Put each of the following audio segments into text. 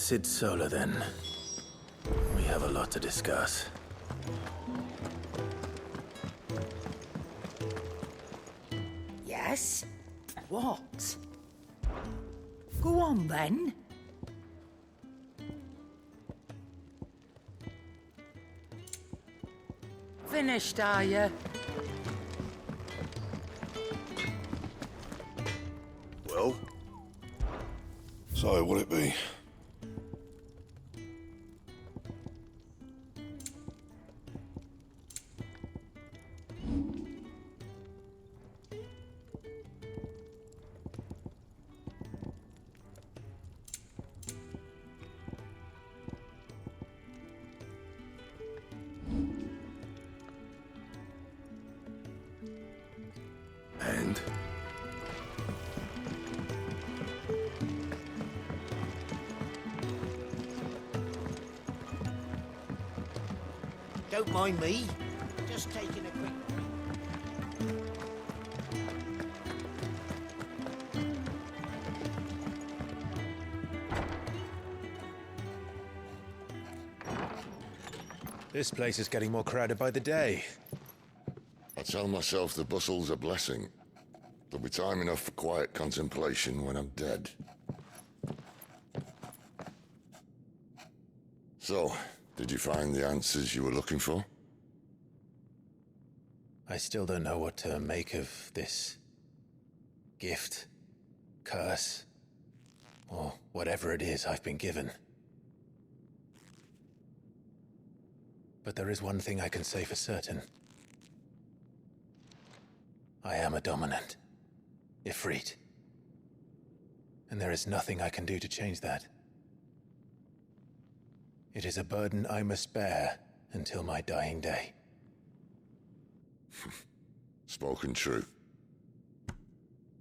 Sid Solar, then. We have a lot to discuss. Yes? What? Go on, then. Finished, are you? Well? So, what'll it be? And? Don't mind me. Just taking a quick... This place is getting more crowded by the day. I tell myself the bustle's a blessing. There'll be time enough for quiet contemplation when I'm dead. So, did you find the answers you were looking for? I still don't know what to make of this gift, curse, or whatever it is I've been given. But there is one thing I can say for certain. I am a dominant, Ifrit. And there is nothing I can do to change that. It is a burden I must bear until my dying day. Spoken true.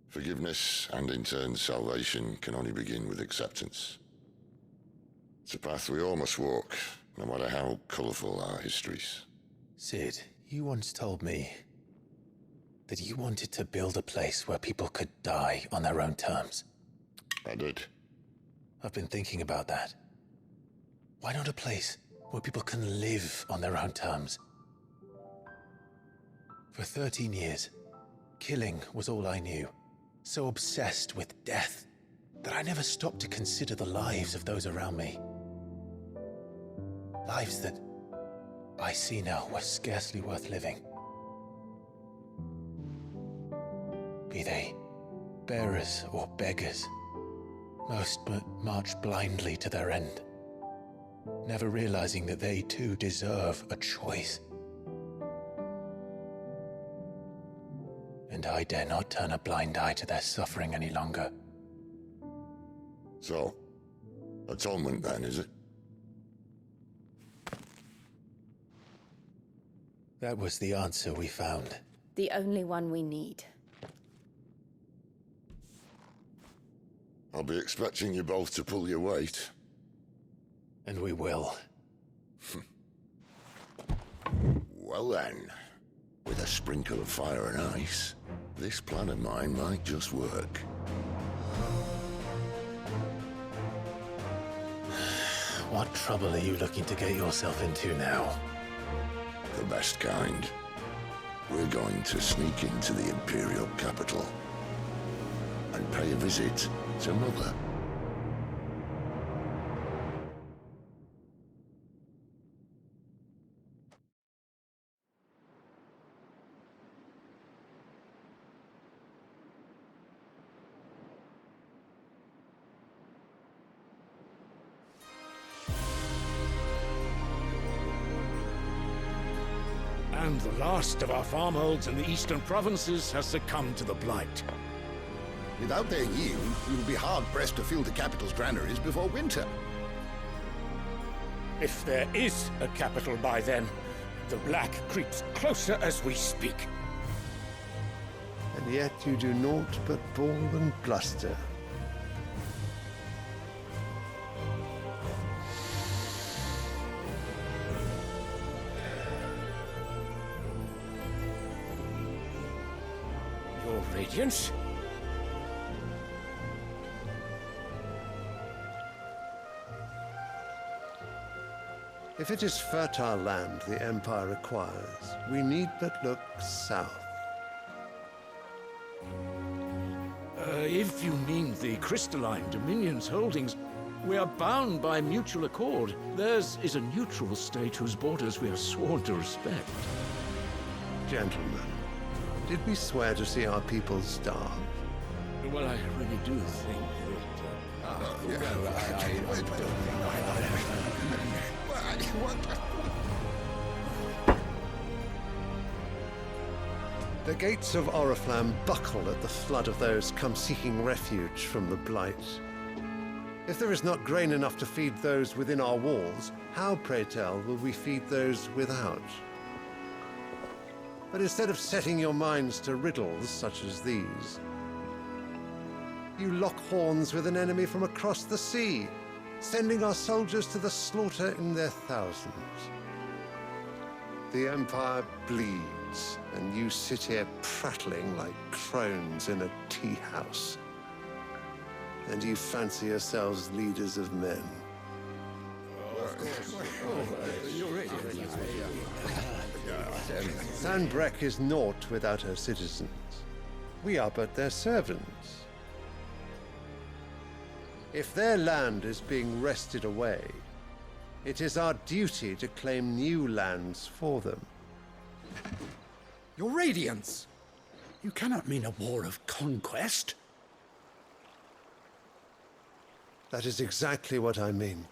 Forgiveness, and in turn salvation, can only begin with acceptance. It's a path we all must walk, no matter how colourful our histories. Sid, you once told me that you wanted to build a place where people could die on their own terms. I did. I've been thinking about that. Why not a place where people can live on their own terms? For 13 years, killing was all I knew. So obsessed with death that I never stopped to consider the lives of those around me. Lives that I see now were scarcely worth living. Be they bearers or beggars, most march blindly to their end, never realizing that they too deserve a choice. And I dare not turn a blind eye to their suffering any longer. So, atonement then, is it? That was the answer we found. The only one we need. I'll be expecting you both to pull your weight. And we will. Well then, with a sprinkle of fire and ice, this plan of mine might just work. What trouble are you looking to get yourself into now? The best kind. We're going to sneak into the Imperial capital and pay a visit to Mother. And the last of our farmholds in the eastern provinces has succumbed to the blight. Without their yield, we will be hard-pressed to fill the capital's granaries before winter. If there is a capital by then, the black creeps closer as we speak. And yet you do naught but bawl and bluster. Your Radiance? If it is fertile land the Empire requires, we need but look south. If you mean the crystalline Dominion's holdings, we are bound by mutual accord. Theirs is a neutral state whose borders we are sworn to respect. Gentlemen, did we swear to see our people starve? Well, I really do think The gates of Oriflamme buckle at the flood of those come seeking refuge from the Blight. If there is not grain enough to feed those within our walls, how, pray tell, will we feed those without? But instead of setting your minds to riddles such as these, you lock horns with an enemy from across the sea, sending our soldiers to the slaughter in their thousands. The Empire bleeds, and you sit here prattling like crones in a tea house. And you fancy yourselves leaders of men. Sandbreck is naught without her citizens. We are but their servants. If their land is being wrested away, it is our duty to claim new lands for them. Your Radiance! You cannot mean a war of conquest. That is exactly what I mean.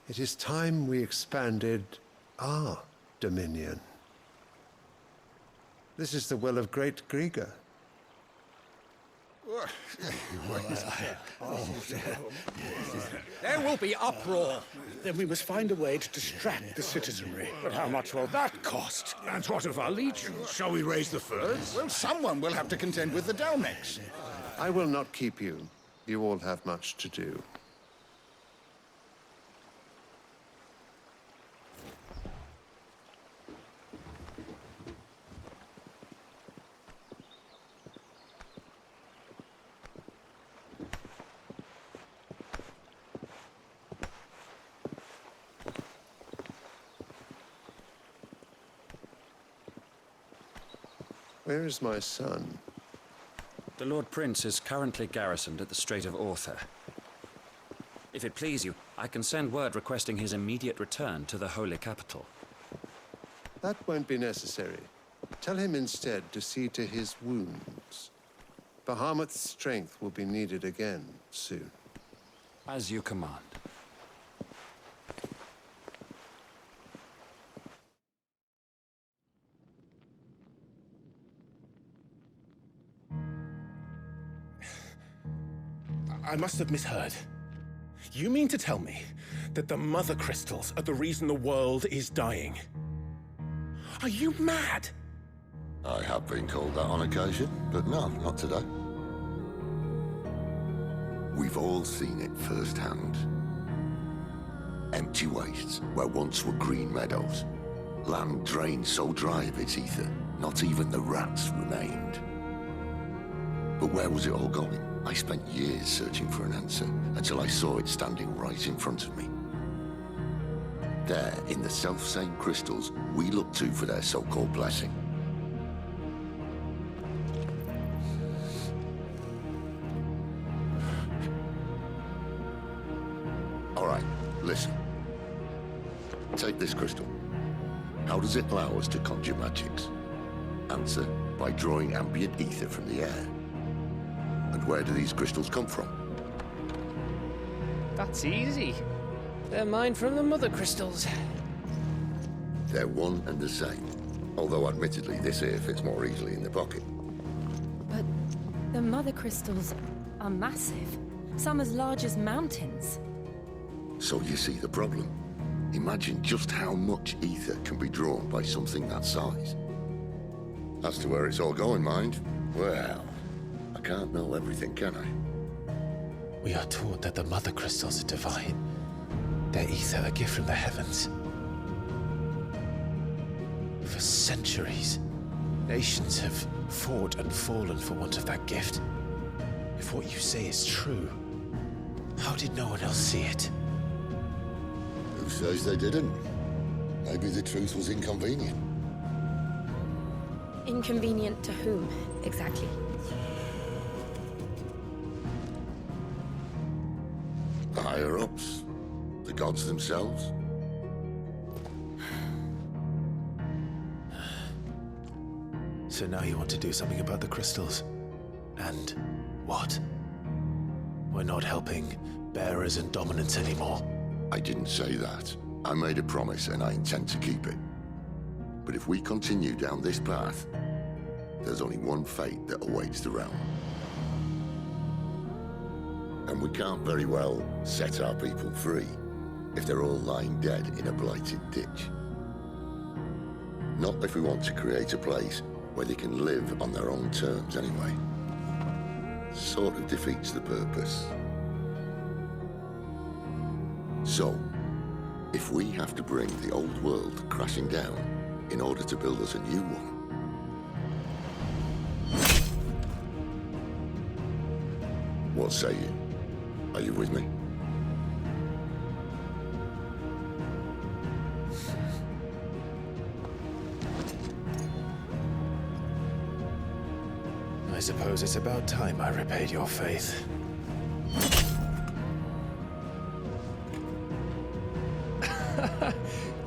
It is time we expanded our dominion. This is the will of great Grieger. There will be uproar. Then we must find a way to distract the citizenry. But how much will that cost? And what of our legions? Shall we raise the furs? Well, someone will have to contend with the Dalmex. I will not keep you. You all have much to do. Where is my son? The Lord Prince is currently garrisoned at the Strait of Arthur. If it please you, I can send word requesting his immediate return to the Holy Capital. That won't be necessary. Tell him instead to see to his wounds. Bahamut's strength will be needed again soon. As you command. I must have misheard. You mean to tell me that the Mother Crystals are the reason the world is dying? Are you mad? I have been called that on occasion, but no, not today. We've all seen it firsthand. Empty wastes where once were green meadows. Land drained so dry of its ether, not even the rats remained. But where was it all going? I spent years searching for an answer, until I saw it standing right in front of me. There, in the self-same crystals we look to for their so-called blessing. All right, listen. Take this crystal. How does it allow us to conjure magics? Answer, by drawing ambient ether from the air. And where do these crystals come from? That's easy. They're mined from the Mother Crystals. They're one and the same. Although admittedly this here fits more easily in the pocket. But the Mother Crystals are massive. Some as large as mountains. So you see the problem. Imagine just how much ether can be drawn by something that size. As to where it's all going, mind, well, I can't know everything, can I? We are taught that the Mother Crystals are divine. Their ether a gift from the heavens. For centuries, nations have fought and fallen for want of that gift. If what you say is true, how did no one else see it? Who says they didn't? Maybe the truth was inconvenient. Inconvenient to whom, exactly? The higher-ups? The gods themselves? So now you want to do something about the crystals? And what? We're not helping bearers and dominants anymore. I didn't say that. I made a promise and I intend to keep it. But if we continue down this path, there's only one fate that awaits the realm. And we can't very well set our people free if they're all lying dead in a blighted ditch. Not if we want to create a place where they can live on their own terms anyway. Sort of defeats the purpose. So, if we have to bring the old world crashing down in order to build us a new one, what say you? Are you with me? I suppose it's about time I repaid your faith.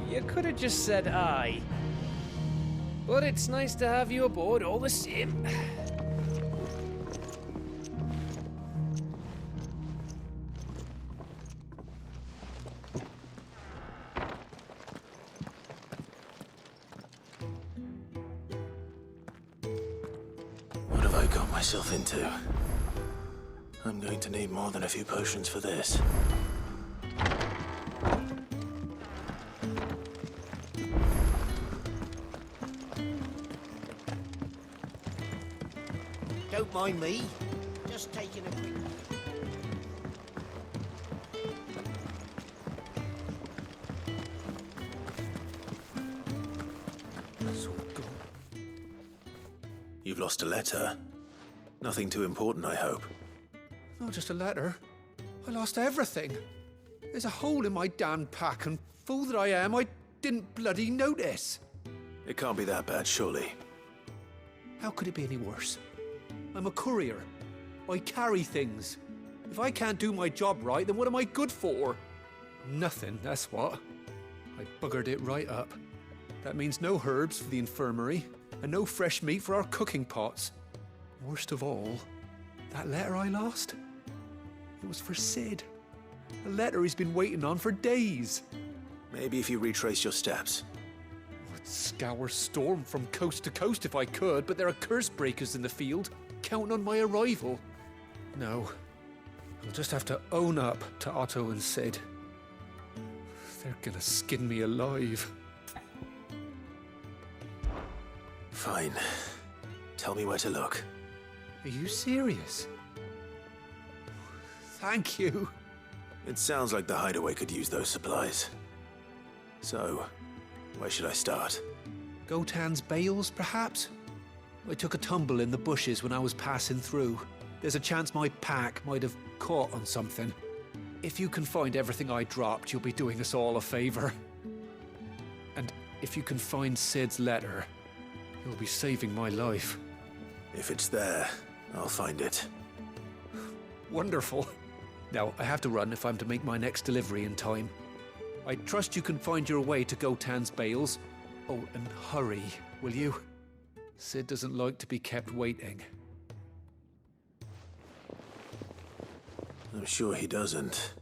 You could have just said aye. But it's nice to have you aboard all the same. What have I got myself into? I'm going to need more than a few potions for this. Don't mind me. Just taking a quick... You've lost a letter. Nothing too important, I hope. Not just a letter. I lost everything. There's a hole in my damn pack, and fool that I am, I didn't bloody notice. It can't be that bad, surely. How could it be any worse? I'm a courier. I carry things. If I can't do my job right, then what am I good for? Nothing, that's what. I buggered it right up. That means no herbs for the infirmary, and no fresh meat for our cooking pots. Worst of all, that letter I lost? It was for Sid. A letter he's been waiting on for days. Maybe if you retrace your steps. I'd scour Storm from coast to coast if I could, but there are curse breakers in the field, counting on my arrival. No, I'll just have to own up to Otto and Sid. They're gonna skin me alive. Fine. Tell me where to look. Are you serious? Thank you. It sounds like the hideaway could use those supplies. So, where should I start? Gotan's bales, perhaps? I took a tumble in the bushes when I was passing through. There's a chance my pack might have caught on something. If you can find everything I dropped, you'll be doing us all a favor. And if you can find Sid's letter, you'll be saving my life. If it's there, I'll find it. Wonderful. Now, I have to run if I'm to make my next delivery in time. I trust you can find your way to Gotan's bales. Oh, and hurry, will you? Sid doesn't like to be kept waiting. I'm sure he doesn't.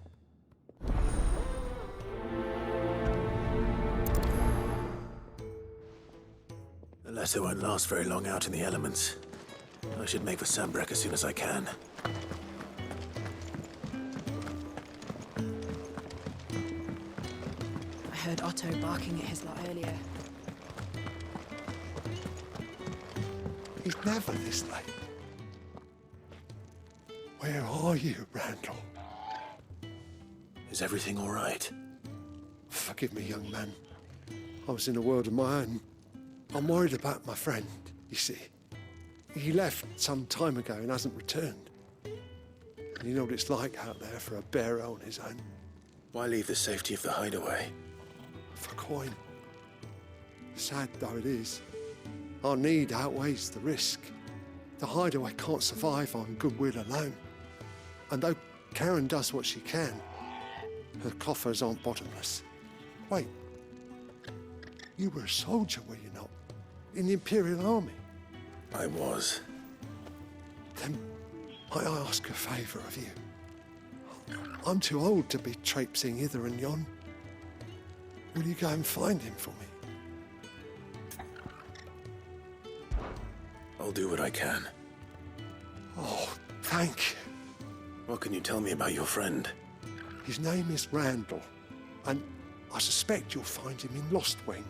The letter won't last very long out in the elements. I should make for Sambrek as soon as I can. I heard Otto barking at his lot earlier. He's never this late. Where are you, Randall? Is everything all right? Forgive me, young man. I was in a world of my own. I'm worried about my friend, you see. He left some time ago and hasn't returned. And you know what it's like out there for a bearer on his own. Why leave the safety of the hideaway? For coin. Sad though it is, our need outweighs the risk. The hideaway can't survive on goodwill alone. And though Karen does what she can, her coffers aren't bottomless. Wait, you were a soldier, were you not? In the Imperial Army? I was. Then might I ask a favour of you? I'm too old to be traipsing hither and yon. Will you go and find him for me? I'll do what I can. Oh, thank you. What can you tell me about your friend? His name is Randall, and I suspect you'll find him in Lost Wing.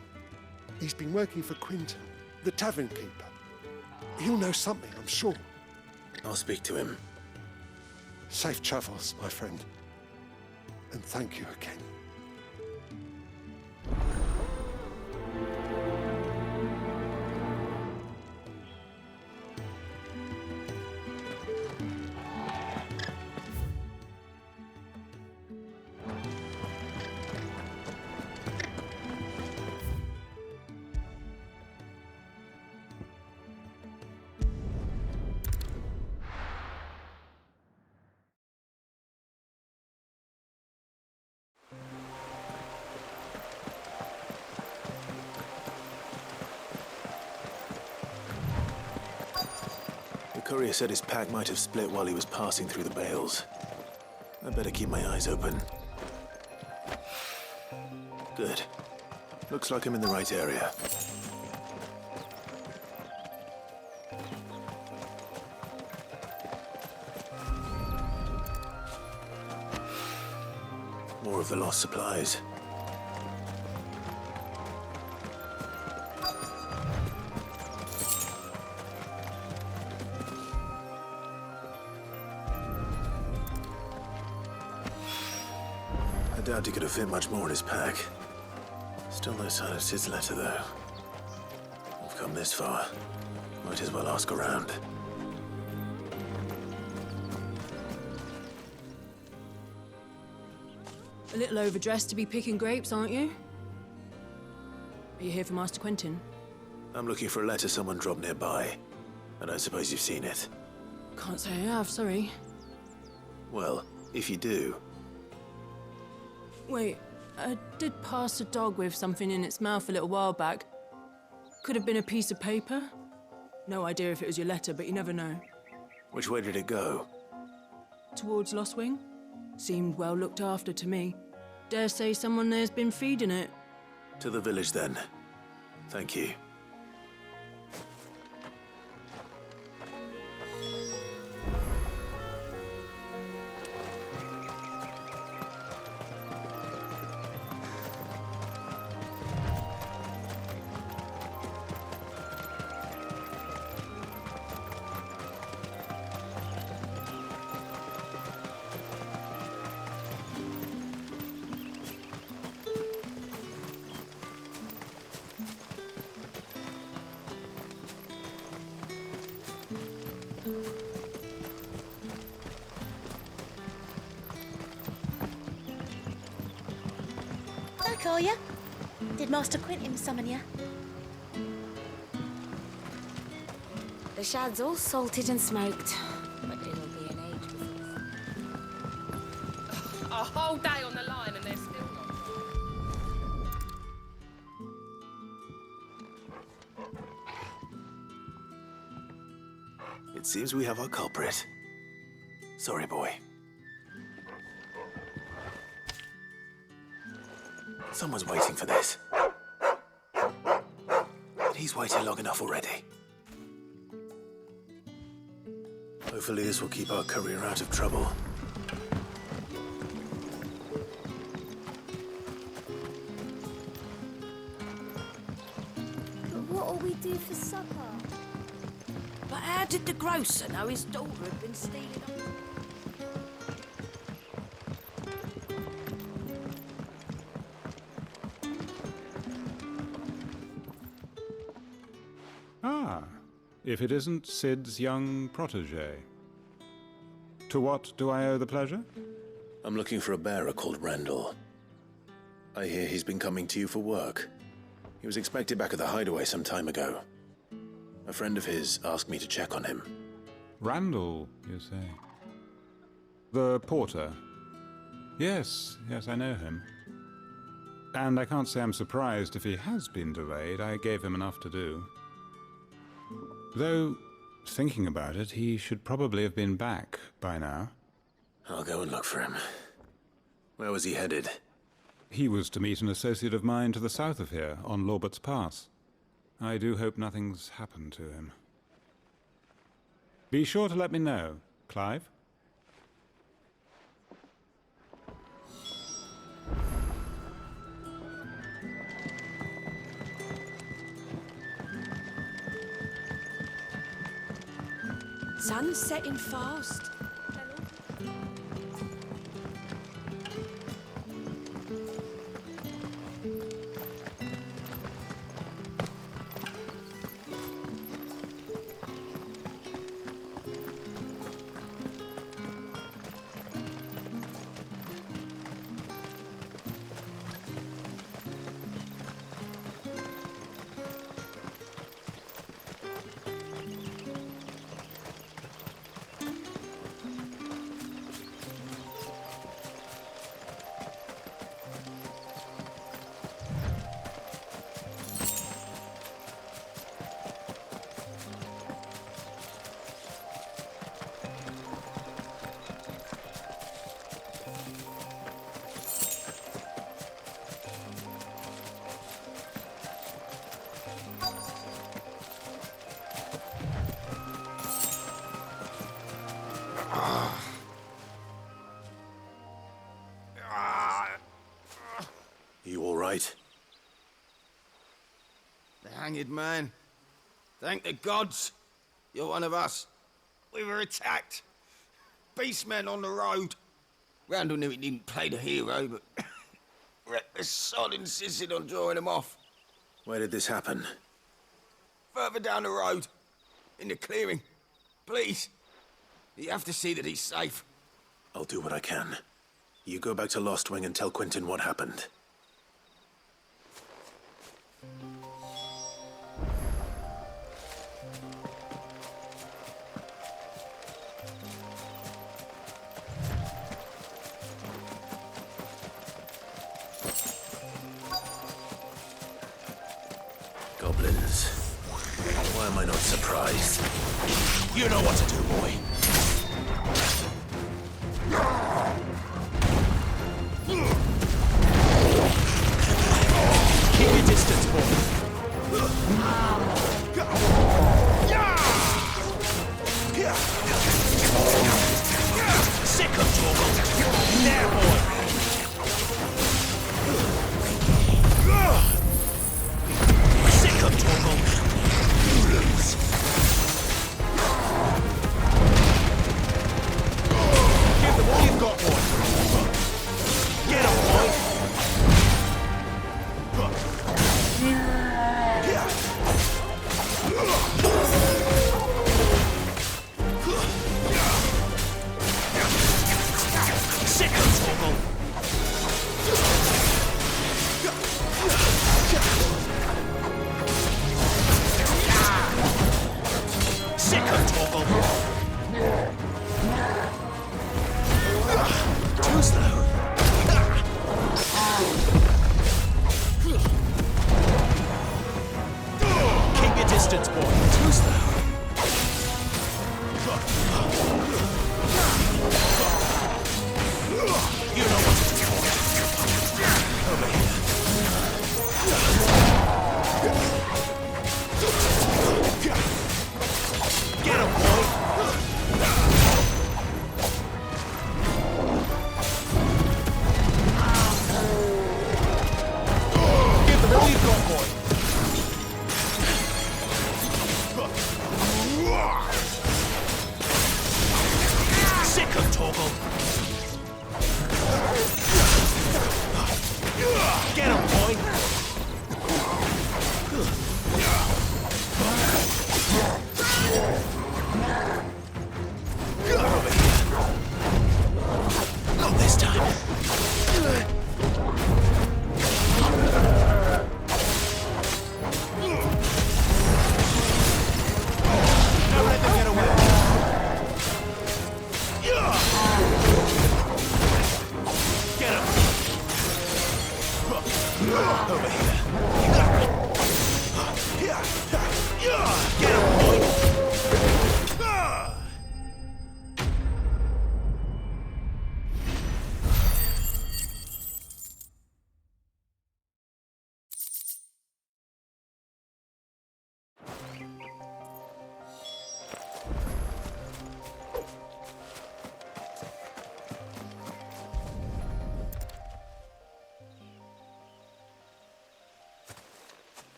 He's been working for Quinton, the tavern keeper. He'll know something, I'm sure. I'll speak to him. Safe travels, my friend. And thank you again. The courier said his pack might have split while he was passing through the bales. I better keep my eyes open. Good. Looks like I'm in the right area. More of the lost supplies. I doubt he could have fit much more in his pack. Still no sign of Sid's letter, though. We've come this far. Might as well ask around. A little overdressed to be picking grapes, aren't you? Are you here for Master Quentin? I'm looking for a letter someone dropped nearby. I don't suppose you've seen it. Can't say I have, sorry. Well, if you do... Wait, I did pass a dog with something in its mouth a little while back. Could have been a piece of paper. No idea if it was your letter, but you never know. Which way did it go? Towards Lost Wing? Seemed well looked after to me. Dare say someone there's been feeding it. To the village, then. Thank you. Back, are ya? Did Master Quentin summon ya? The shad's all salted and smoked, but it'll be an age before. A whole day on the line and they're still not. It seems we have our culprit. Sorry, boy. Someone's waiting for this. He's waited long enough already. Hopefully this will keep our courier out of trouble. But what'll we do for supper? But how did the grocer know his daughter had been stealing on? Ah, if it isn't Sid's young protege. To what do I owe the pleasure? I'm looking for a bearer called Randall. I hear he's been coming to you for work. He was expected back at the hideaway some time ago. A friend of his asked me to check on him. Randall, you say? The porter? Yes, I know him. And I can't say I'm surprised if he has been delayed. I gave him enough to do. Though, thinking about it, he should probably have been back by now. I'll go and look for him. Where was he headed? He was to meet an associate of mine to the south of here, on Lorbert's Pass. I do hope nothing's happened to him. Be sure to let me know, Clive. Sun's setting fast. You all right? The hanged man. Thank the gods. You're one of us. We were attacked. Beastmen on the road. Randall knew he didn't play the hero, but reckless sod insisted on drawing him off. Where did this happen? Further down the road. In the clearing. Please. You have to see that he's safe. I'll do what I can. You go back to Lost Wing and tell Quentin what happened. Goblins. Why am I not surprised? You know what to do, boy. Keep your distance, boy. Sick of trouble. There, boy. Sick of trouble. You lose. Give them all you've got, boy. Get up, boy. Sick of trouble. Sick of trouble. Too slow. Keep your distance, boy. Too slow. You know what to do. Over here. Get him, boy. Give them all you've got, boy. Sick of toggle. Get him, boy. Over here. Not this time. Over here. Get him, boy!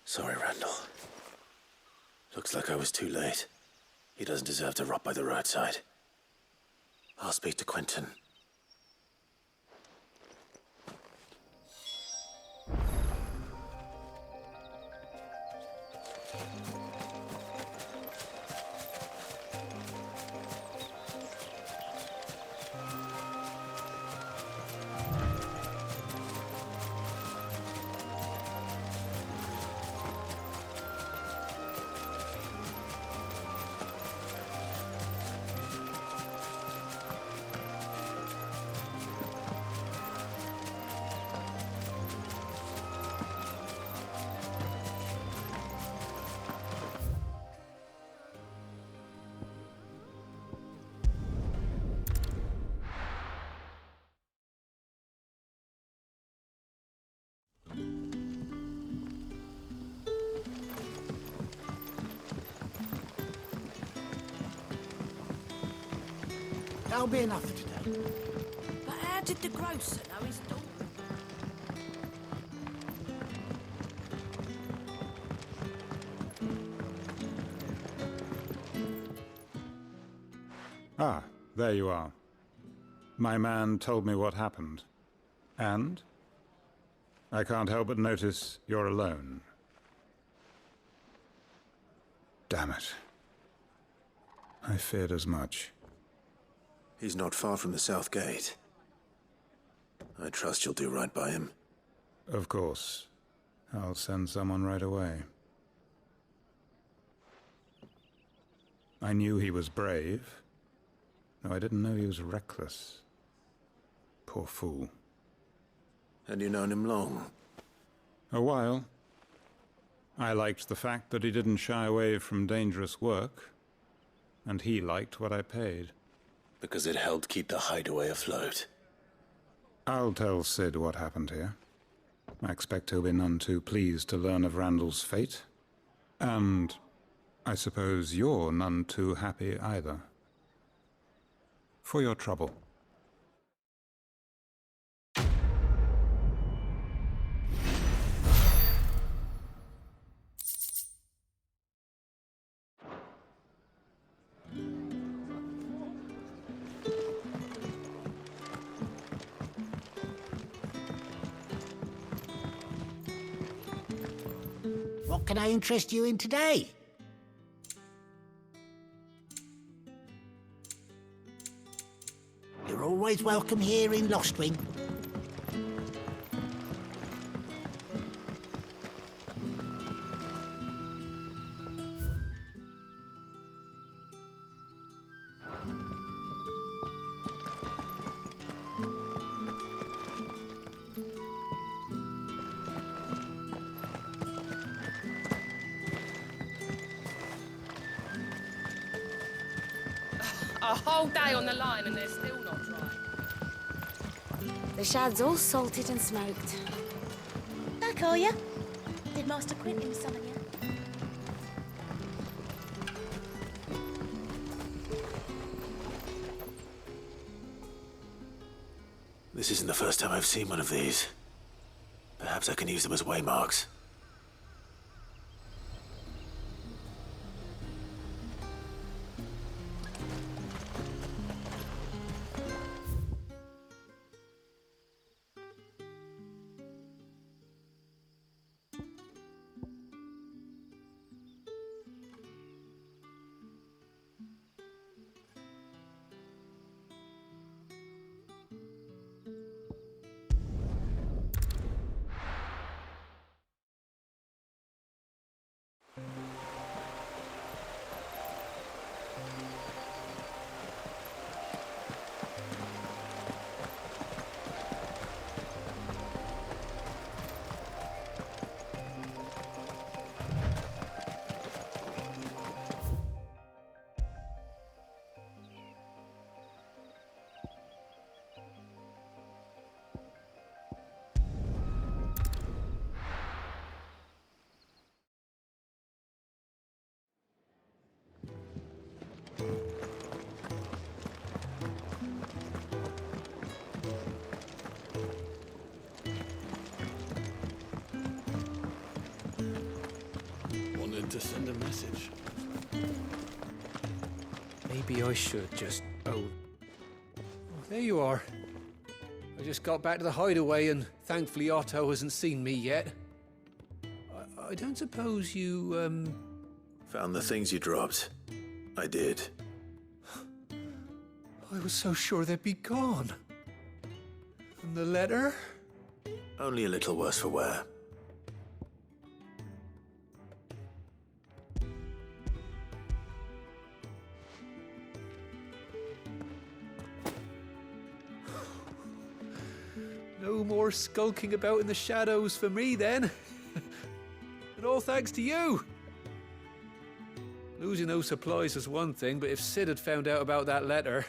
Sorry, Randall. Looks like I was too late. He doesn't deserve to rot by the roadside. I'll speak to Quentin. That'll be enough for today. But how did the grocer know his daughter? Ah, there you are. My man told me what happened. And? I can't help but notice you're alone. Damn it. I feared as much. He's not far from the south gate. I trust you'll do right by him. Of course. I'll send someone right away. I knew he was brave, though I didn't know he was reckless. Poor fool. Had you known him long? A while. I liked the fact that he didn't shy away from dangerous work, and he liked what I paid. Because it helped keep the hideaway afloat. I'll tell Sid what happened here. I expect he'll be none too pleased to learn of Randall's fate. And I suppose you're none too happy either. For your trouble. What can I interest you in today? You're always welcome here in Lostwing. A whole day on the line and they're still not dry. The shad's all salted and smoked. Back, are ya? Did Master Quentin summon you? This isn't the first time I've seen one of these. Perhaps I can use them as waymarks. to send a message. Maybe I should just... Oh, there you are. I just got back to the hideaway and thankfully Otto hasn't seen me yet. I don't suppose you, Found the things you dropped. I did. I was so sure they'd be gone. And the letter? Only a little worse for wear. No more skulking about in the shadows for me, then. And all thanks to you. Losing those supplies is one thing, but if Sid had found out about that letter...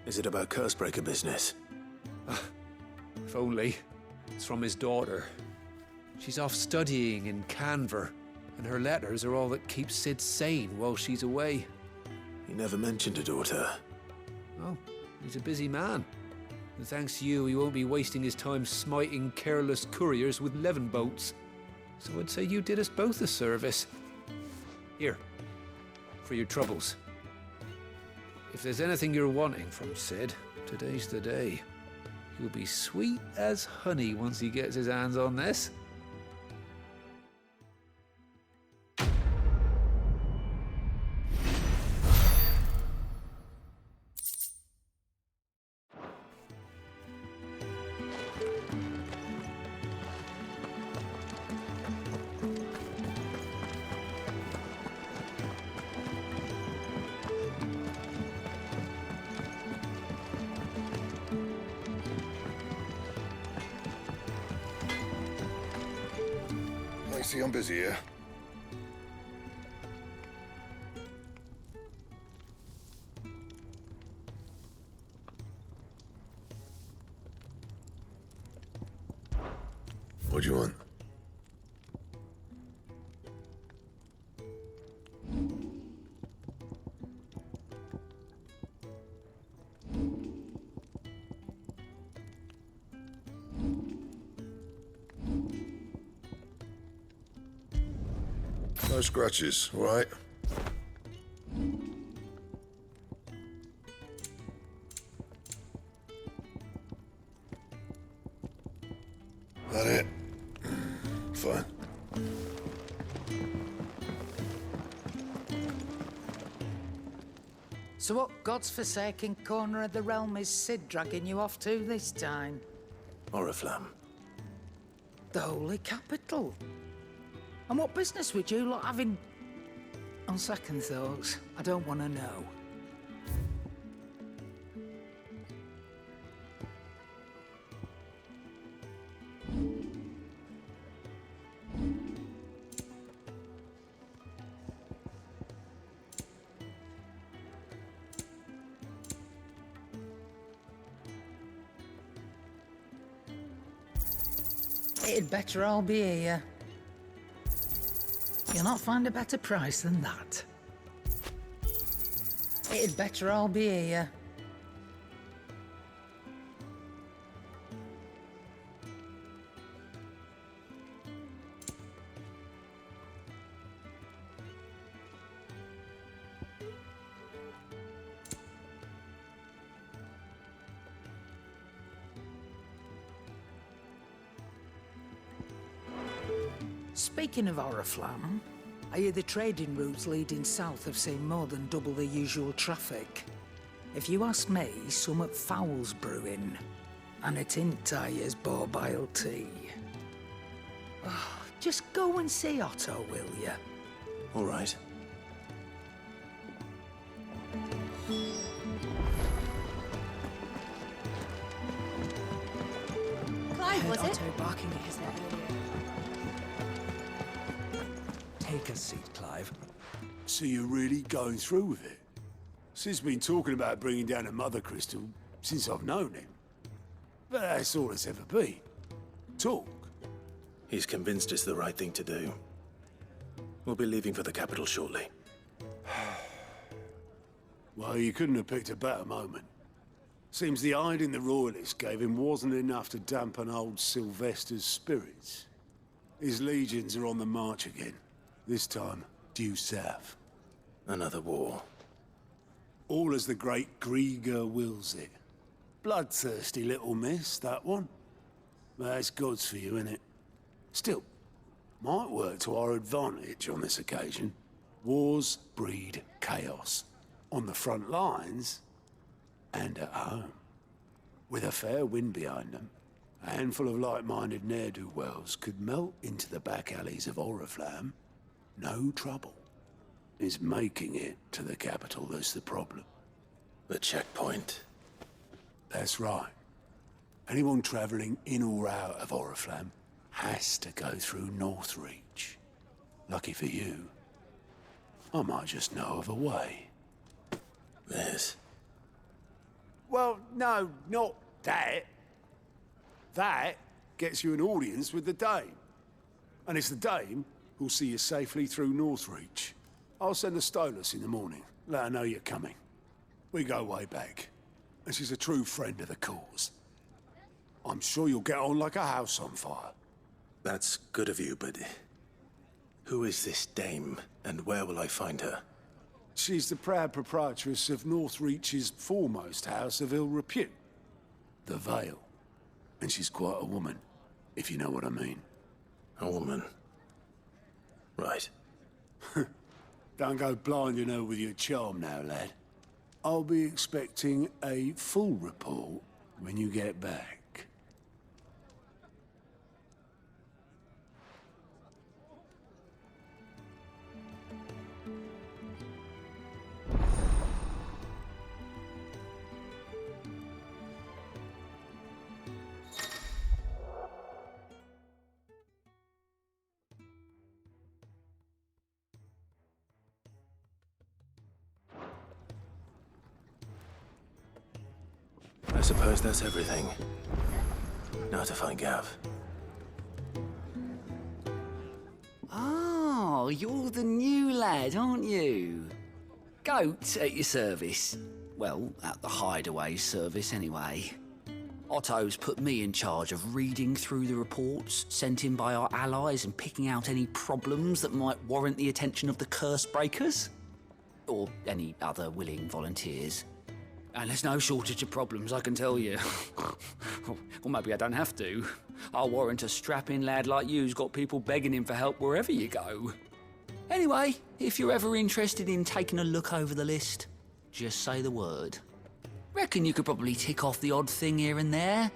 Is it about Cursebreaker business? If only. It's from his daughter. She's off studying in Canver, and her letters are all that keeps Sid sane while she's away. He never mentioned a daughter. Oh, he's a busy man. And thanks to you, he won't be wasting his time smiting careless couriers with levin boats. So I'd say you did us both a service. Here, for your troubles. If there's anything you're wanting from Sid, today's the day. He'll be sweet as honey once he gets his hands on this. I see I'm busy here. What do you want? No scratches, all right? That it? Fine. So what God's forsaken corner of the realm is Sid dragging you off to this time? Oriflamme. The Holy Capital. And what business would you lot having... On second thoughts, I don't want to know. It'd better all be here. You'll not find a better price than that. It'd better all be here. Speaking of Oriflamme, I hear the trading routes leading south have seen more than double the usual traffic. If you ask me, summat foul's brewing, and it ain't Tyre's borbile tea. Oh, just go and see Otto, will you? All right. Clive, was it? Otto barking at his neck. Take a seat, Clive. So you're really going through with it? Sid's been talking about bringing down a mother crystal since I've known him. But that's all it's ever been. Talk. He's convinced it's the right thing to do. We'll be leaving for the capital shortly. Well, you couldn't have picked a better moment. Seems the hiding the Royalists gave him wasn't enough to dampen old Sylvester's spirits. His legions are on the march again. This time, due south. Another war. All as the great Grieger wills it. Bloodthirsty little miss, that one. But it's God's for you, innit? Still, might work to our advantage on this occasion. Wars breed chaos. On the front lines, and at home. With a fair wind behind them, a handful of like-minded ne'er-do-wells could melt into the back alleys of Oriflamme. No trouble. It's making it to the capital that's the problem. The checkpoint. That's right. Anyone travelling in or out of Oriflamme has to go through Northreach. Lucky for you, I might just know of a way. Yes. Well, no, not that. That gets you an audience with the Dame. And it's the Dame who'll see you safely through Northreach. I'll send the Stolas in the morning. Let her know you're coming. We go way back. And she's a true friend of the cause. I'm sure you'll get on like a house on fire. That's good of you, but... who is this Dame, and where will I find her? She's the proud proprietress of Northreach's foremost house of ill repute, the Vale. And she's quite a woman, if you know what I mean. A woman? Right. Don't go blinding her with your charm now, lad. I'll be expecting a full report when you get back. I suppose that's everything. Now to find Gav. Oh, you're the new lad, aren't you? Goat at your service. Well, at the hideaway service, anyway. Otto's put me in charge of reading through the reports sent in by our allies and picking out any problems that might warrant the attention of the curse breakers. Or any other willing volunteers. And there's no shortage of problems, I can tell you. Or maybe I don't have to. I'll warrant a strapping lad like you's got people begging him for help wherever you go. Anyway, if you're ever interested in taking a look over the list, just say the word. Reckon you could probably tick off the odd thing here and there.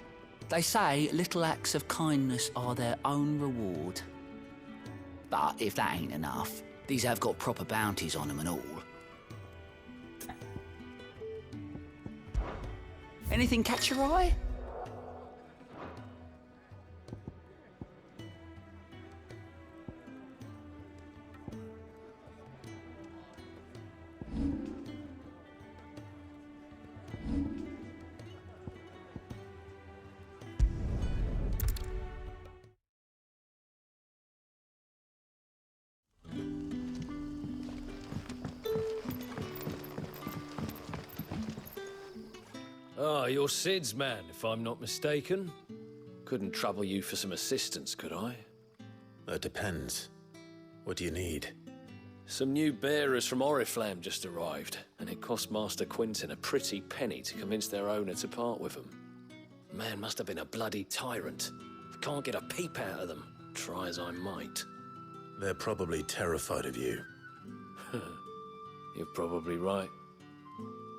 They say little acts of kindness are their own reward. But if that ain't enough, these have got proper bounties on them and all. Anything catch your eye? Ah, you're Sid's man, if I'm not mistaken. Couldn't trouble you for some assistance, could I? That depends. What do you need? Some new bearers from Oriflamme just arrived, and it cost Master Quintin a pretty penny to convince their owner to part with them. Man must have been a bloody tyrant. Can't get a peep out of them, try as I might. They're probably terrified of you. You're probably right.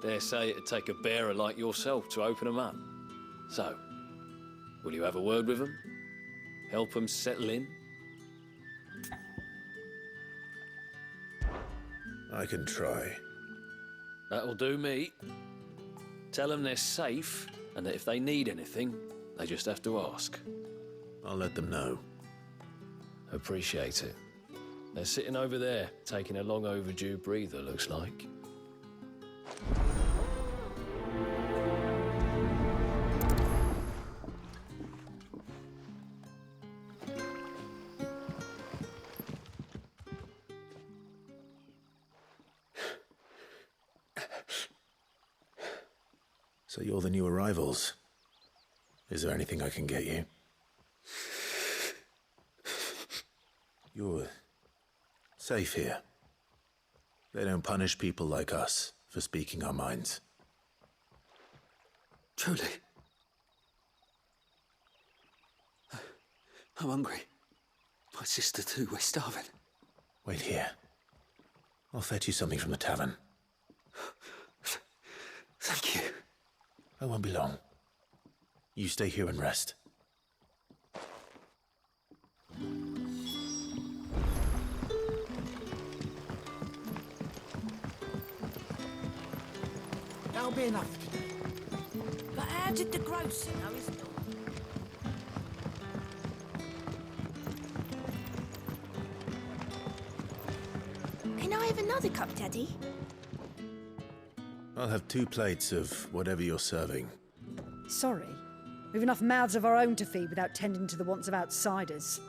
Dare say it'd take a bearer like yourself to open them up. So, will you have a word with them? Help them settle in? I can try. That'll do me. Tell them they're safe, and that if they need anything, they just have to ask. I'll let them know. Appreciate it. They're sitting over there, taking a long overdue breather, looks like. So you're the new arrivals. Is there anything I can get you? You're safe here. They don't punish people like us for speaking our minds. Truly. I'm hungry. My sister too, we're starving. Wait here. I'll fetch you something from the tavern. Thank you. I won't be long. You stay here and rest. That'll be enough today. But how did the grocer know his daughter? Can I have another cup, Daddy? I'll have 2 plates of whatever you're serving. Sorry. We've enough mouths of our own to feed without tending to the wants of outsiders.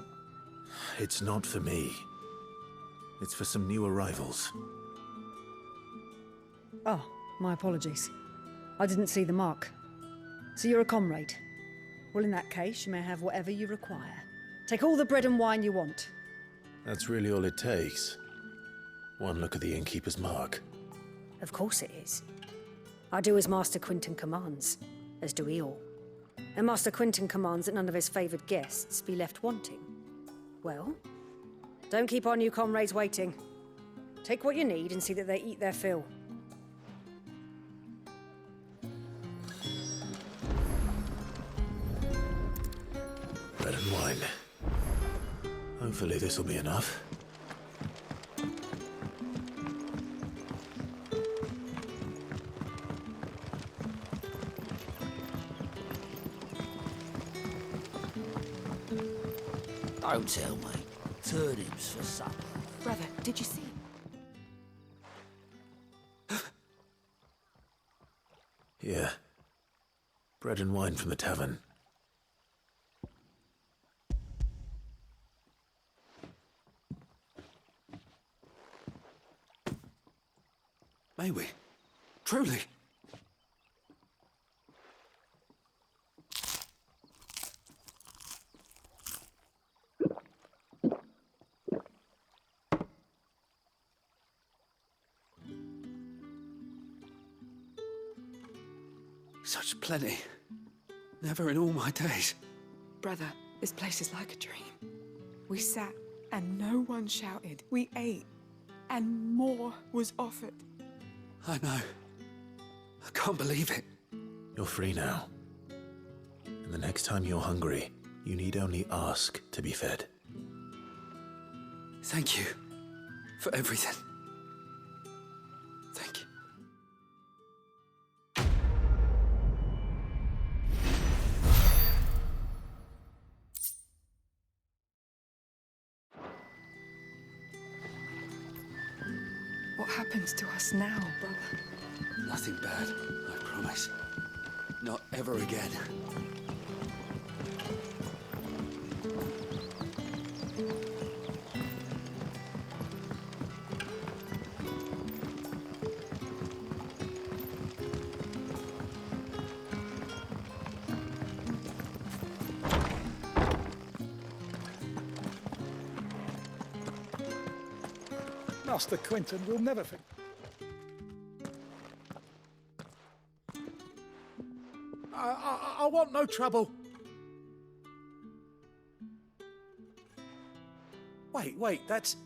It's not for me. It's for some new arrivals. Oh, my apologies. I didn't see the mark. So you're a comrade. Well, in that case, you may have whatever you require. Take all the bread and wine you want. That's really all it takes. One look at the innkeeper's mark. Of course it is. I do as Master Quinton commands, as do we all. And Master Quinton commands that none of his favoured guests be left wanting. Well, don't keep our new comrades waiting. Take what you need and see that they eat their fill. Bread and wine. Hopefully this'll be enough. Don't tell me. Turnips for supper. Brother, did you see? Here. Bread and wine from the tavern. May we? Truly? Such plenty. Never in all my days. Brother, this place is like a dream. We sat and no one shouted. We ate and more was offered. I know. I can't believe it. You're free now. And the next time you're hungry, you need only ask to be fed. Thank you for everything. Thank you. What happens to us now, brother? Nothing bad, I promise. Not ever again. Master Quinton will never forget. I want no trouble. Wait, that's...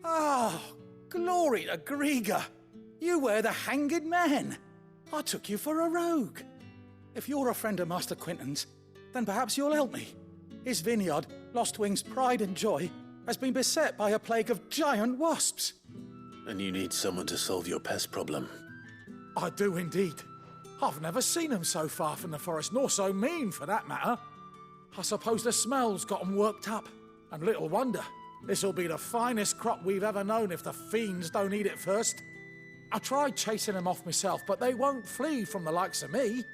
Oh, glory to Grieger. You were the hanged man. I took you for a rogue. If you're a friend of Master Quinton's, then perhaps you'll help me. His vineyard, Lostwing's pride and joy, has been beset by a plague of giant wasps. And you need someone to solve your pest problem. I do indeed. I've never seen them so far from the forest, nor so mean, for that matter. I suppose the smell's got them worked up. And little wonder. This'll be the finest crop we've ever known if the fiends don't eat it first. I tried chasing them off myself, but they won't flee from the likes of me.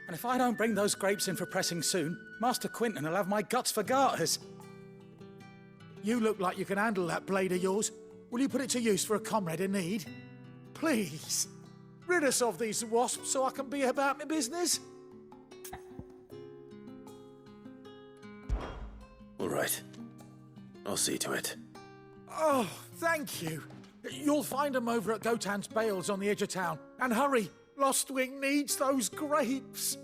And if I don't bring those grapes in for pressing soon, Master Quinton will have my guts for garters. You look like you can handle that blade of yours. Will you put it to use for a comrade in need? Please, rid us of these wasps so I can be about my business. All right. I'll see to it. Oh, thank you. You'll find them over at Gotan's Bales on the edge of town. And hurry, Lostwing needs those grapes.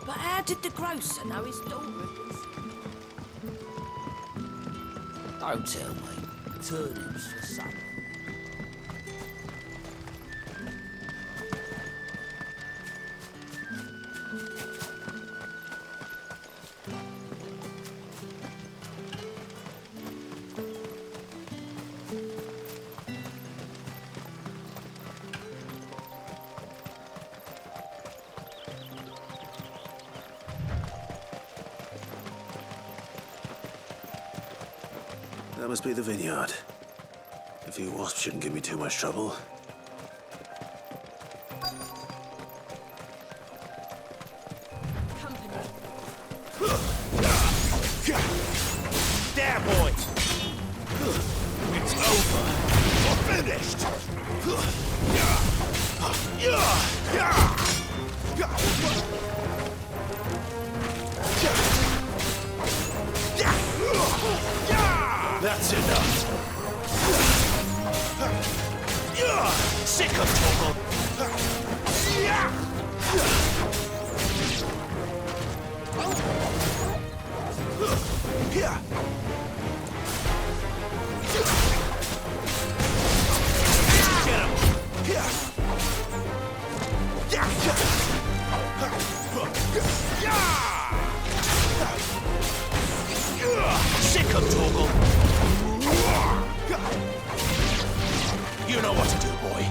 But how did the grocer know his daughter was... Don't tell me. Turnips for supper. That must be the vineyard. A few wasps shouldn't give me too much trouble. There, boy! It's over. We're finished. That's enough. Sick of trouble. Get him. Sick of Torgal. You know what to do, boy.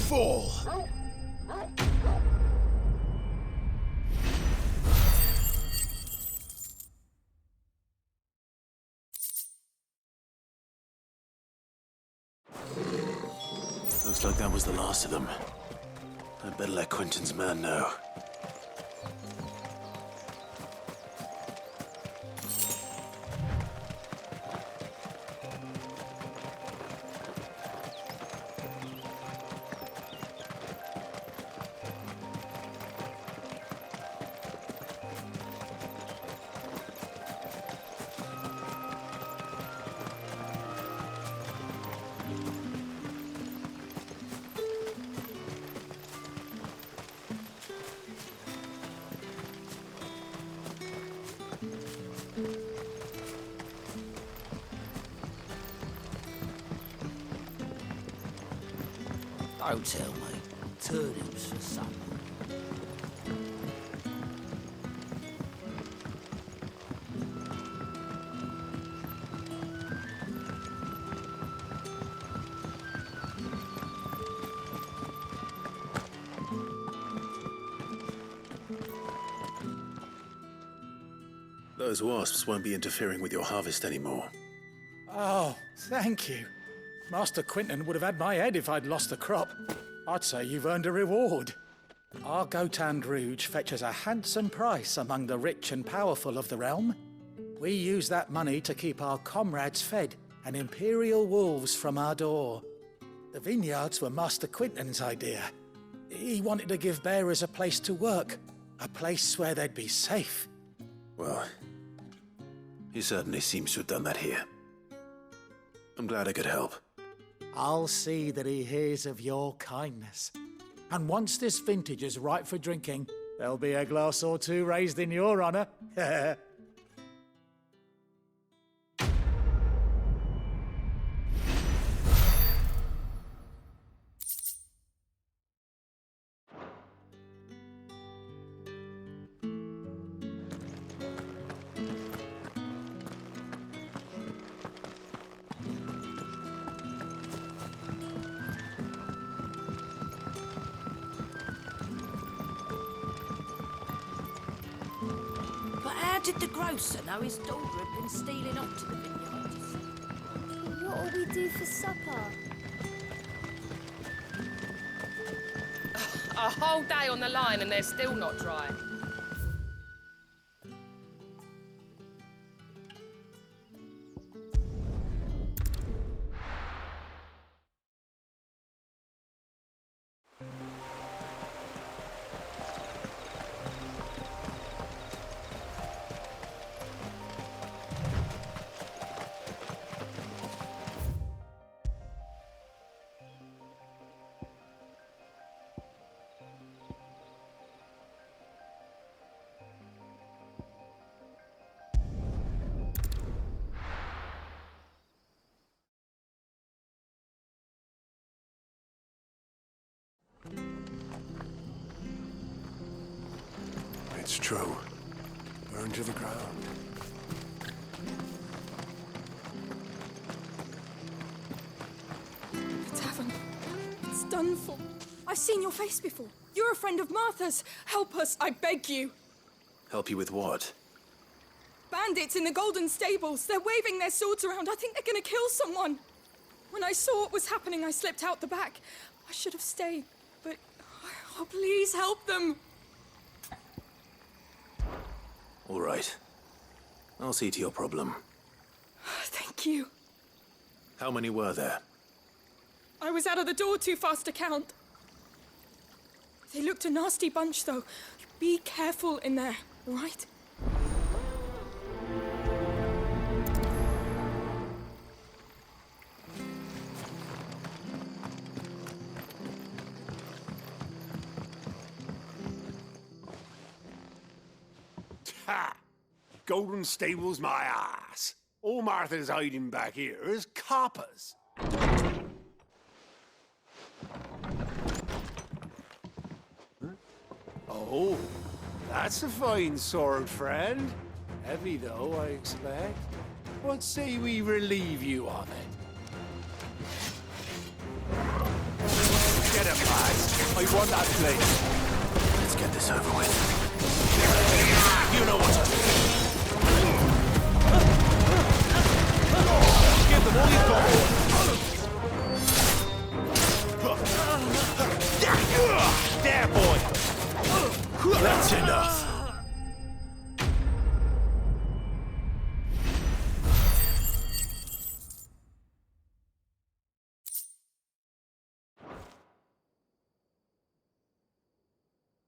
Fall. Looks like that was the last of them. I'd better let Quentin's man know. Don't tell me. Turnips for supper. Those wasps won't be interfering with your harvest anymore. Oh, thank you. Master Quinton would have had my head if I'd lost the crop. I'd say you've earned a reward. Our Gotan Rouge fetches a handsome price among the rich and powerful of the realm. We use that money to keep our comrades fed and imperial wolves from our door. The vineyards were Master Quinton's idea. He wanted to give bearers a place to work, a place where they'd be safe. Well, he certainly seems to have done that here. I'm glad I could help. I'll see that he hears of your kindness. And once this vintage is ripe for drinking, there'll be a glass or two raised in your honor. did the grocer know his daughter had been stealing up to the vineyard? What'll we do for supper? A whole day on the line and they're still not dry. It's true. Burned to the ground. The tavern. It's done for. I've seen your face before. You're a friend of Martha's. Help us, I beg you. Help you with what? Bandits in the Golden Stables. They're waving their swords around. I think they're gonna kill someone. When I saw what was happening, I slipped out the back. I should have stayed, but... Oh, please help them. All right. I'll see to your problem. Thank you. How many were there? I was out of the door too fast to count. They looked a nasty bunch, though. Be careful in there, all right? Ha! Golden Stables my ass. All Martha's hiding back here is coppers. Huh? Oh, that's a fine sword, friend. Heavy, though, I expect. What say we relieve you of it? Get up, lads. I want that blade. Let's get this over with. You know what to do. Give them all you've got. There, boy. That's enough.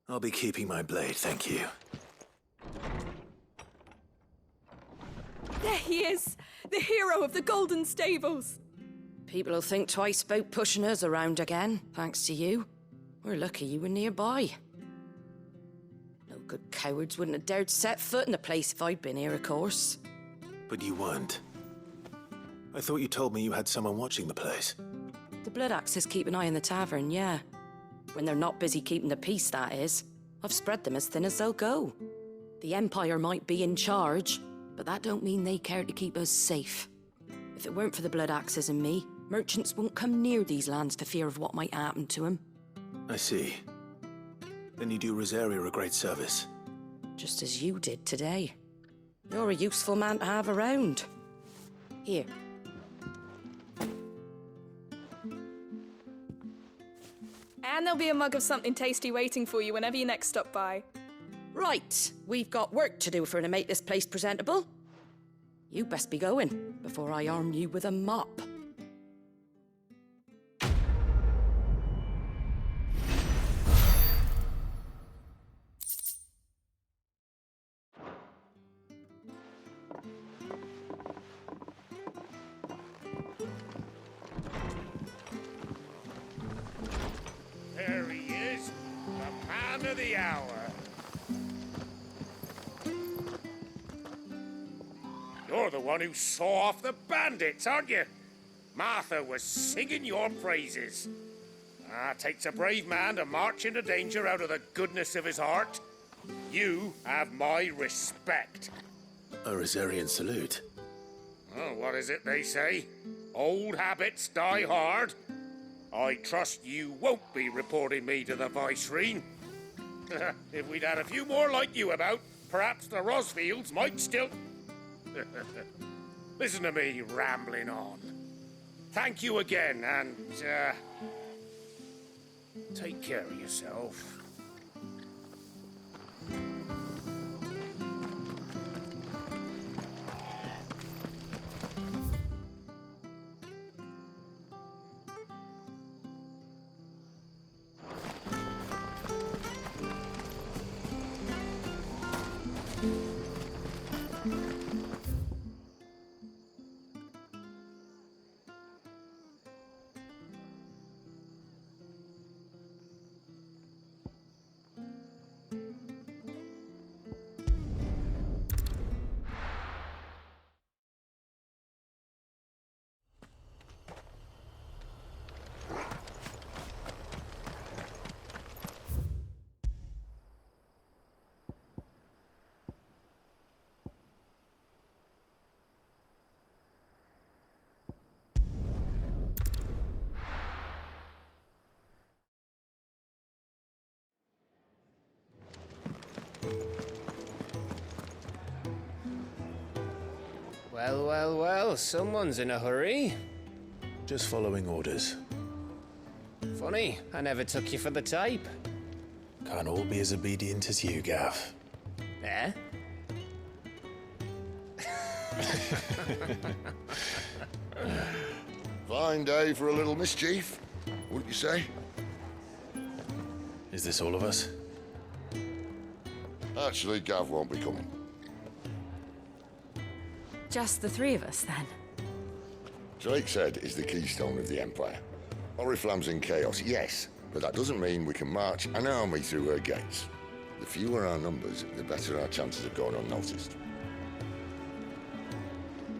I'll be keeping my blade, thank you. There he is, the hero of the Golden Stables. People will think twice about pushing us around again, thanks to you. We're lucky you were nearby. No good cowards wouldn't have dared set foot in the place if I'd been here, of course. But you weren't. I thought you told me you had someone watching the place. The Blood Axes keep an eye on the tavern, yeah. When they're not busy keeping the peace, that is. I've spread them as thin as they'll go. The Empire might be in charge, but that don't mean they care to keep us safe. If it weren't for the Blood Axes and me, merchants won't come near these lands for fear of what might happen to them. I see. Then you do Rosaria a great service. Just as you did today. You're a useful man to have around. Here. And there'll be a mug of something tasty waiting for you whenever you next stop by. Right, we've got work to do for to make this place presentable. You best be going before I arm you with a mop. There he is, the man of the hour. You're the one who saw off the bandits, aren't you? Martha was singing your praises. Takes a brave man to march into danger out of the goodness of his heart. You have my respect. A Rosarian salute. Oh, what is it they say? Old habits die hard. I trust you won't be reporting me to the Viceroy. If we'd had a few more like you about, perhaps the Rosfields might still... Listen to me rambling on. Thank you again, and, take care of yourself. Well, well, well, someone's in a hurry. Just following orders. Funny, I never took you for the type. Can't all be as obedient as you, Gav. Eh? Fine day for a little mischief, wouldn't you say? Is this all of us? Actually, Gav won't be coming. Just the three of us, then? Drake's Head is the keystone of the Empire. Oriflamme's in chaos, yes, but that doesn't mean we can march an army through her gates. The fewer our numbers, the better our chances of going unnoticed.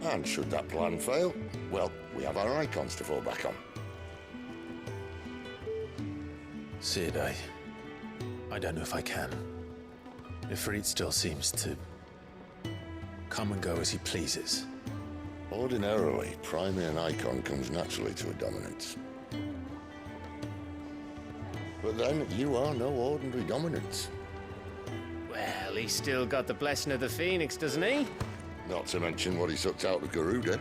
And should that plan fail, well, we have our icons to fall back on. Sid, I don't know if I can. Ifrit still seems to come and go as he pleases. Ordinarily, priming an icon comes naturally to a dominance. But then, you are no ordinary dominance. Well, he's still got the blessing of the Phoenix, doesn't he? Not to mention what he sucked out of Garuda.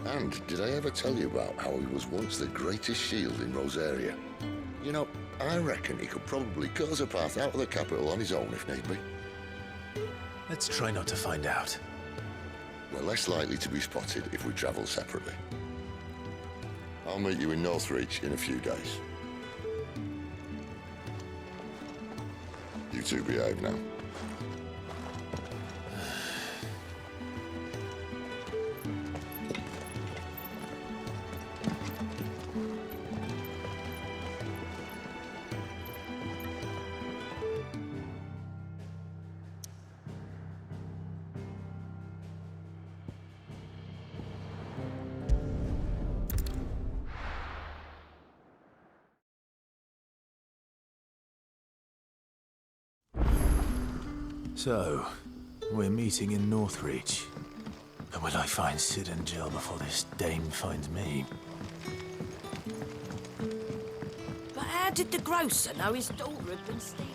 And did I ever tell you about how he was once the greatest shield in Rosaria? You know, I reckon he could probably cause a path out of the capital on his own if need be. Let's try not to find out. We're less likely to be spotted if we travel separately. I'll meet you in Northreach in a few days. You two behave now. So, we're meeting in Northreach. But will I find Sid and Jill before this dame finds me? But how did the grocer know his daughter had been stealing?